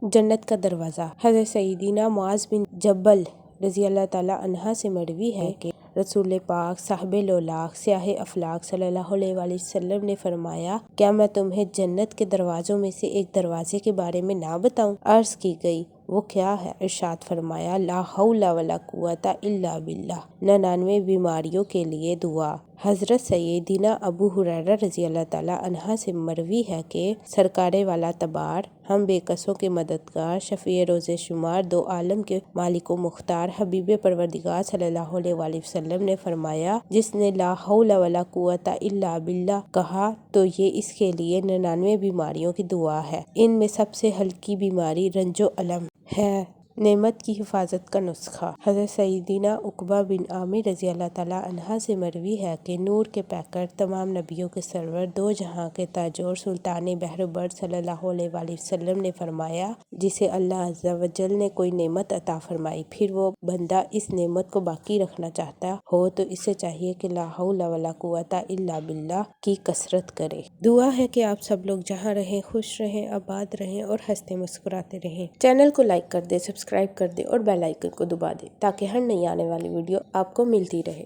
जन्नत का दरवाज़ा। हज़रत सईदीना मुआज़ बिन जबल रज़ी अल्लाह ताला अन्हा से मरवी है कि रसूल पाक साहिब लौलाक स्याह अफलाक सल्लल्लाहु अलैहि वसल्लम ने फरमाया, क्या मैं तुम्हें जन्नत के दरवाज़ों में से एक दरवाजे के बारे में ना बताऊं? अर्ज़ की गई, वो क्या है? इरशाद फरमाया, ला हौला वला कुव्वता इल्ला बिल्लाह, 99 बीमारियों के लिए दुआ। हज़रत सैयदीना अबू हुरैरा रज़ी अल्लाह ताला अन्हा से मरवी है कि सरकारे वाला तबार, हम बेकसों के मददगार, शफ़ी रोज़े शुमार, दो आलम के मालिको मुख्तार, हबीब परवरदिगार सल्लल्लाहु अलैहि वसल्लम ने फरमाया, जिसने ला हौला वला कुव्वता इल्ला बिल्लाह कहा तो ये इसके लिए 99 बीमारियों की दुआ है। इनमें सबसे हल्की बीमारी रंजो अलम है। नेमत की हिफाजत का नुस्खा। हज़रत सईदीना उक़बा बिन आमिर रज़ी अल्लाह ताला अन्हा से मरवी है कि नूर के पैकर, तमाम नबियों के सरवर, दो जहां के ताजोर, सुल्तान बहरबर सल्लल्लाहु अलैहि वसल्लम ने फरमाया, जिसे अल्लाह अज़्ज़ा व जल ने कोई नेमत अता फरमाई, फिर वो बंदा इस नेमत को बाकी रखना चाहता हो तो इसे चाहिए कि ला हौला वला कुव्वता इल्ला बिल्लाह की कसरत करे। दुआ है कि आप सब लोग जहाँ रहें खुश रहें, आबाद रहें और हंसते मुस्कुराते रहें। चैनल को लाइक कर दे, सब्सक्राइब कर दे और बेल आइकन को दबा दे ताकि हर नई आने वाली वीडियो आपको मिलती रहे।